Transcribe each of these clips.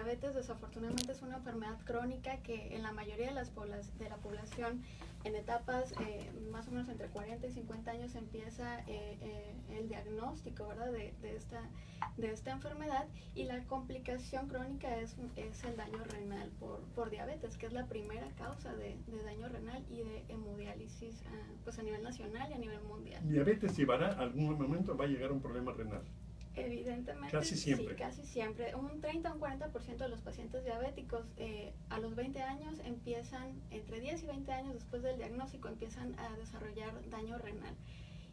diabetes desafortunadamente es una enfermedad crónica que en la mayoría de la población en etapas más o menos entre 40 y 50 años empieza el diagnóstico, ¿verdad? de esta enfermedad, y la complicación crónica es el daño renal por diabetes, que es la primera causa de daño renal y de hemodiálisis pues a nivel nacional y a nivel mundial. ¿Diabetes llevará algún momento, va a llegar a un problema renal? Evidentemente, casi siempre. Sí, casi siempre. Un 30 o un 40% de los pacientes diabéticos a los 20 años empiezan, entre 10 y 20 años después del diagnóstico, empiezan a desarrollar daño renal.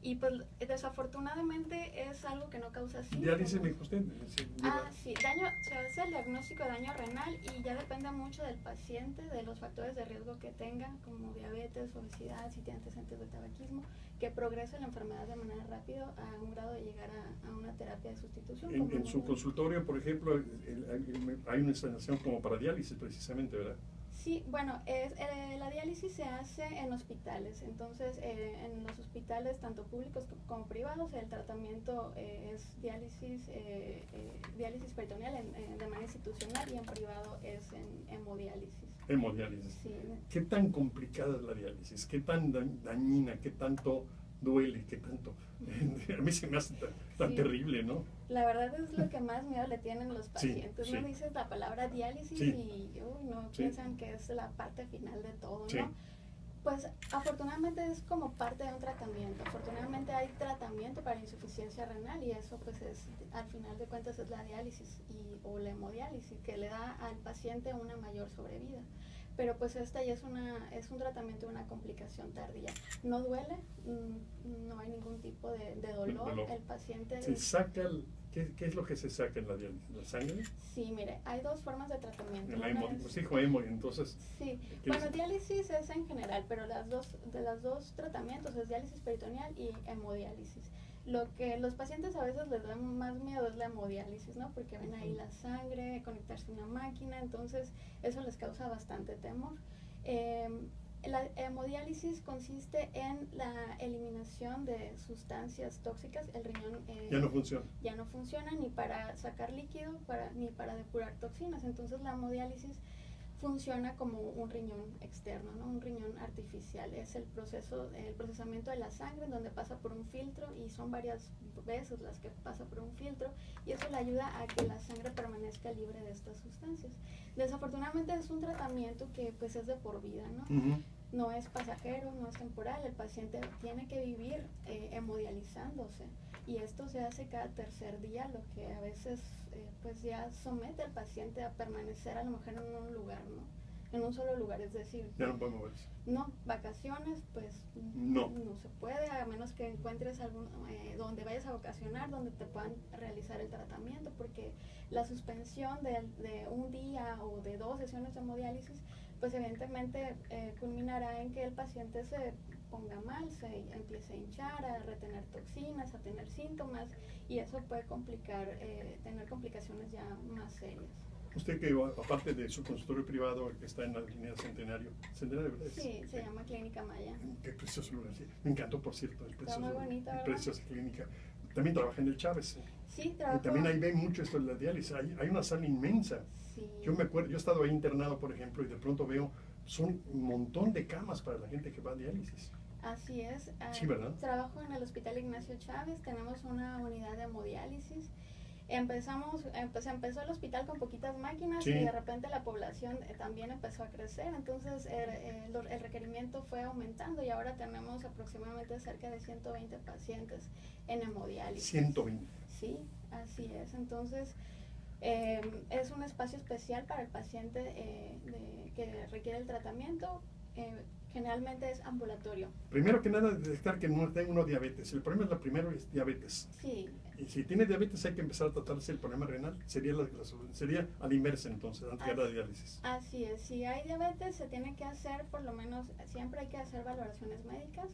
Y pues desafortunadamente es algo que no causa síntomas. ¿Diálisis me dijo usted? Sí, se hace el diagnóstico de daño renal y ya depende mucho del paciente, de los factores de riesgo que tenga, como diabetes, obesidad, si tiene antecedentes de tabaquismo, que progrese la enfermedad de manera rápida a un grado de llegar a una terapia de sustitución. En su consultorio, por ejemplo, hay una instalación como para diálisis precisamente, ¿verdad? Sí, bueno, la diálisis se hace en hospitales, entonces en los hospitales tanto públicos como privados el tratamiento es diálisis peritoneal de manera institucional, y en privado es en hemodiálisis. Hemodiálisis. Sí. ¿Qué tan complicada es la diálisis? ¿Qué tan dañina? ¿Qué tanto duele? ¿Qué tanto? A mí se me hace tan terrible, ¿no? La verdad es lo que más miedo le tienen los pacientes. Sí. No dices la palabra diálisis y piensan que es la parte final de todo, ¿no? Pues afortunadamente es como parte de un tratamiento. Afortunadamente hay tratamiento para insuficiencia renal, y eso pues es, al final de cuentas, es la diálisis o la hemodiálisis, que le da al paciente una mayor sobrevida. Pero pues esta ya es un tratamiento de una complicación tardía. No duele, no hay ningún tipo de dolor. El paciente... ¿Se saca ¿Qué es lo que se saca en la diálisis? ¿La sangre? Sí, mire, hay dos formas de tratamiento. Pues dijo hemo, entonces... Sí, bueno, diálisis es en general, pero de los dos tratamientos es diálisis peritoneal y hemodiálisis. Lo que los pacientes a veces les da más miedo es la hemodiálisis, ¿no? Porque ven ahí la sangre, conectarse a una máquina, entonces eso les causa bastante temor. La hemodiálisis consiste en la eliminación de sustancias tóxicas. El riñón ya no funciona ni para sacar líquido ni para depurar toxinas. Entonces la hemodiálisis funciona como un riñón externo, ¿no? Un riñón artificial. Es el procesamiento de la sangre, donde pasa por un filtro, y son varias veces las que pasa por un filtro, y eso le ayuda a que la sangre permanezca libre de estas sustancias. Desafortunadamente es un tratamiento que pues es de por vida, ¿no? No es pasajero, no es temporal. El paciente tiene que vivir hemodializándose, y esto se hace cada tercer día, lo que a veces pues ya somete al paciente a permanecer a lo mejor en un lugar, ¿no? En un solo lugar, es decir... Ya no puede moverse. No, vacaciones pues no se puede, a menos que encuentres donde vayas a vacacionar, donde te puedan realizar el tratamiento, porque la suspensión de un día o de 2 sesiones de hemodiálisis pues evidentemente culminará en que el paciente se ponga mal, se empiece a hinchar, a retener toxinas, a tener síntomas, y eso puede tener complicaciones ya más serias. Usted, que aparte de su consultorio privado que está en la línea Centenario, ¿verdad? Sí, se llama Clínica Maya. Qué precioso lugar, sí. Me encantó, por cierto, está muy bonita, ¿verdad? Preciosa clínica. También trabaja en el Chávez. Sí, trabajo. Y también ahí ven mucho esto de la diálisis. Hay una sala inmensa. Sí. Yo me acuerdo, yo he estado ahí internado, por ejemplo, y de pronto veo, son un montón de camas para la gente que va a diálisis. Así es. Sí, ¿verdad? Trabajo en el Hospital Ignacio Chávez, tenemos una unidad de hemodiálisis. Empezó el hospital con poquitas máquinas, y de repente la población también empezó a crecer, entonces el requerimiento fue aumentando, y ahora tenemos aproximadamente cerca de 120 pacientes en hemodiálisis. 120. Sí, así es. Entonces es un espacio especial para el paciente que requiere el tratamiento. Generalmente es ambulatorio. Primero que nada, detectar que no tenga uno diabetes. El problema es diabetes. Sí. Y si tiene diabetes hay que empezar a tratarse el problema renal. Sería a la inversa entonces, antes de la diálisis. Así es. Si hay diabetes se tiene que hacer, por lo menos, siempre hay que hacer valoraciones médicas,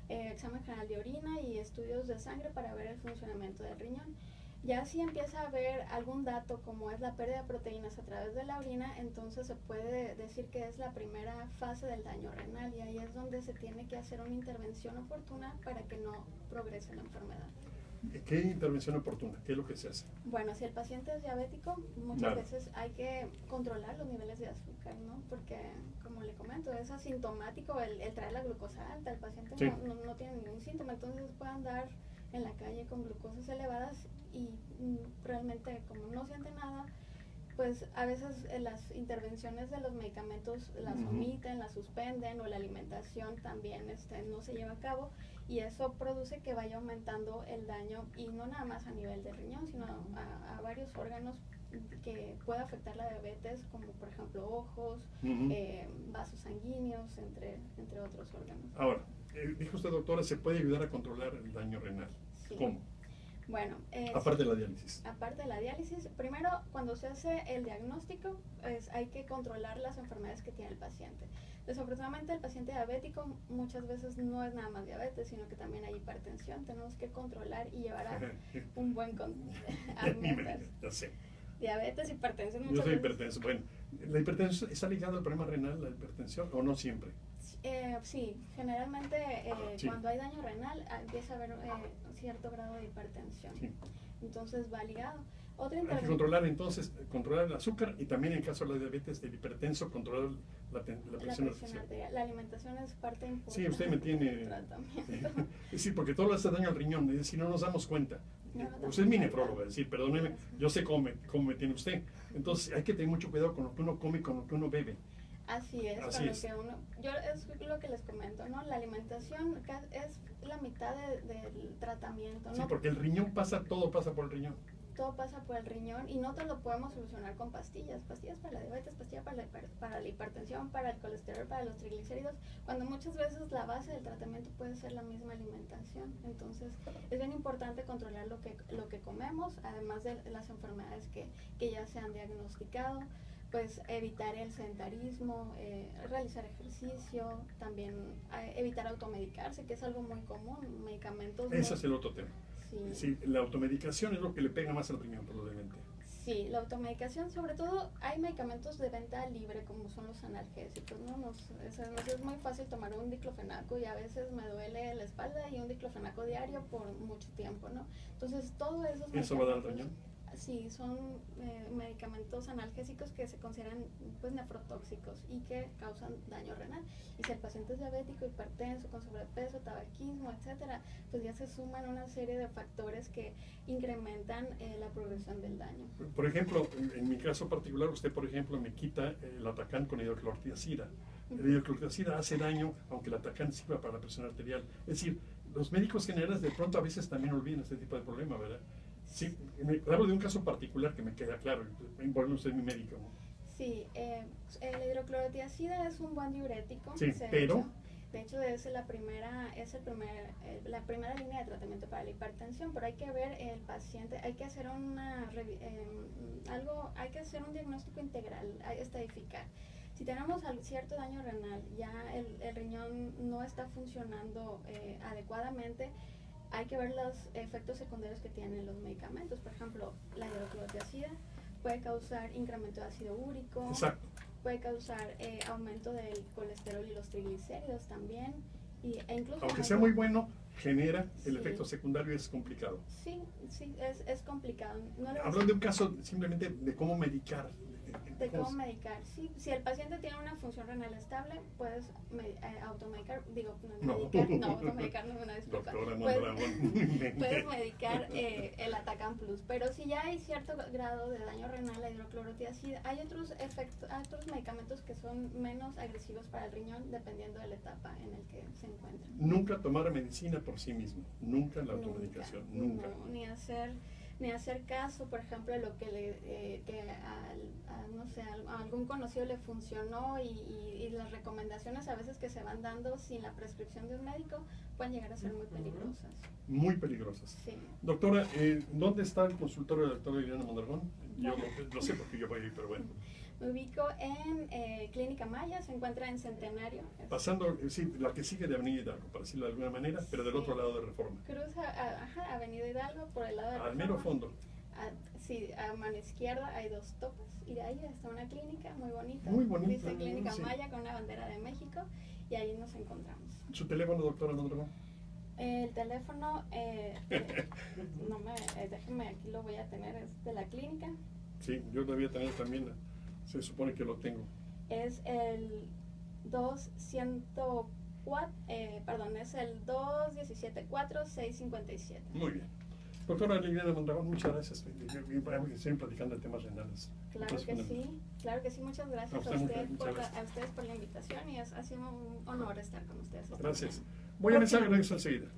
examen general de orina y estudios de sangre para ver el funcionamiento del riñón. Ya si empieza a haber algún dato, como es la pérdida de proteínas a través de la orina, entonces se puede decir que es la primera fase del daño renal, y ahí es donde se tiene que hacer una intervención oportuna para que no progrese la enfermedad. ¿Qué intervención oportuna? ¿Qué es lo que se hace? Bueno, si el paciente es diabético, muchas Claro. veces hay que controlar los niveles de azúcar, ¿no? Porque, como le comento, es asintomático el traer la glucosa alta. El paciente Sí. no tiene ningún síntoma, entonces puede andar en la calle con glucosas elevadas y realmente como no siente nada, pues a veces las intervenciones de los medicamentos las omiten, las suspenden, o la alimentación también no se lleva a cabo, y eso produce que vaya aumentando el daño, y no nada más a nivel de riñón, sino a varios órganos que puede afectar la diabetes, como por ejemplo ojos, vasos sanguíneos, entre otros órganos. Ahora, dijo usted, doctora, ¿se puede ayudar a controlar el daño renal? Sí. ¿Cómo? Bueno, Aparte de la diálisis. Aparte de la diálisis, primero cuando se hace el diagnóstico, hay que controlar las enfermedades que tiene el paciente. Desafortunadamente el paciente diabético muchas veces no es nada más diabetes, sino que también hay hipertensión. Tenemos que controlar y llevar a un buen Ya sé. diabetes, hipertensión. Yo soy hipertenso. Bueno, ¿la hipertensión está ligada al problema renal, la hipertensión, o no siempre? Sí, generalmente Sí. cuando hay daño renal empieza a haber cierto grado de hipertensión. Sí. Entonces va ligado. Otra Hay que intervención. controlar entonces, controlar el azúcar, y también en caso de la diabetes del hipertenso, controlar la presión arterial. La alimentación es parte importante. Sí, usted me tiene... del tratamiento. Sí, porque todo le hace daño al riñón, es decir, no nos damos cuenta. No, Usted es mi nefrólogo, es decir, perdóneme, yo sé cómo me tiene usted. Entonces hay que tener mucho cuidado con lo que uno come y con lo que uno bebe. Así es, Así con lo es. que uno, yo es lo que les comento, ¿no? La alimentación es la mitad del tratamiento, Sí, ¿no? porque el riñón todo pasa por el riñón. Todo pasa por el riñón, y no te lo podemos solucionar con pastillas para la diabetes, pastillas para la hipertensión, para el colesterol, para los triglicéridos, cuando muchas veces la base del tratamiento puede ser la misma alimentación. Entonces es bien importante controlar lo que comemos, además de las enfermedades que ya se han diagnosticado. Pues evitar el sedentarismo, realizar ejercicio, también evitar automedicarse, que es algo muy común, medicamentos. Ese es el otro tema. Sí. Sí, la automedicación es lo que le pega más al riñón, probablemente. Sí, la automedicación, sobre todo hay medicamentos de venta libre como son los analgésicos, ¿no? Nos es muy fácil tomar un diclofenaco, y a veces me duele la espalda y un diclofenaco diario por mucho tiempo, ¿no? Entonces todo eso... ¿Eso va a dar al riñón? Sí, son medicamentos analgésicos que se consideran pues nefrotóxicos y que causan daño renal. Y si el paciente es diabético, hipertenso, con sobrepeso, tabaquismo, etcétera, pues ya se suman una serie de factores que incrementan la progresión del daño. Por ejemplo, en mi caso particular, usted, por ejemplo, me quita el Atacán con hidroclorotiazida. El hidroclorotiazida hace daño, aunque el Atacán sirva para la presión arterial. Es decir, los médicos generales de pronto a veces también olvidan este tipo de problema, ¿verdad? Sí, hablo de un caso particular que me queda claro, involucra usted mi médico, ¿no? Sí, el hidroclorotiazida es un buen diurético. Sí, pero... De hecho, es la primera línea de tratamiento para la hipertensión, pero hay que ver el paciente, hay que hacer hay que hacer un diagnóstico integral, estadificar. Si tenemos cierto daño renal, ya el riñón no está funcionando adecuadamente, hay que ver los efectos secundarios que tienen los medicamentos. Por ejemplo, la hidroclorotiazida puede causar incremento de ácido úrico. Exacto. Puede causar aumento del colesterol y los triglicéridos también. E incluso aunque sea muy bueno, genera el efecto secundario, es complicado. Sí, es complicado. Hablando de un caso simplemente de cómo medicar. De cómo medicar. Sí, si el paciente tiene una función renal estable, puedes automedicar, automedicar no es una disculpa. Doctora, puedes medicar el Atacán Plus, pero si ya hay cierto grado de daño renal, la hidroclorotiazida, hay otros medicamentos que son menos agresivos para el riñón dependiendo de la etapa en el que se encuentra. Nunca tomar medicina por sí mismo, nunca la automedicación, nunca. No, ni hacer caso, por ejemplo, de lo que a algún conocido le funcionó, y las recomendaciones a veces que se van dando sin la prescripción de un médico pueden llegar a ser muy peligrosas. Muy peligrosas. Sí. Doctora, ¿dónde está el consultorio de la doctora Liliana Mondragón? Yo lo sé porque yo voy a ir, pero bueno. Me ubico en Clínica Maya, se encuentra en Centenario. Pasando, sí, la que sigue de Avenida Hidalgo, para decirlo de alguna manera, pero del otro lado de Reforma. Cruza Avenida Hidalgo por el lado de Reforma. Al mero fondo. Sí, a mano izquierda hay dos topas, y de ahí está una clínica muy bonita. Muy bonita. Dice Clínica sí. Maya con una bandera de México, y ahí nos encontramos. ¿Su teléfono, doctora Mondragón? El teléfono, no me, déjeme, aquí lo voy a tener, es de la clínica. Sí, yo lo debía tener también, se supone que lo tengo. Es el 204, perdón, es el 217-4657. Muy bien. Doctora Liliana Mondragón, muchas gracias. Vamos a seguir platicando de temas renales. Claro que sí, muchas gracias a ustedes por la invitación y ha sido un honor estar con ustedes. Gracias. Voy a mensaje, regreso enseguida.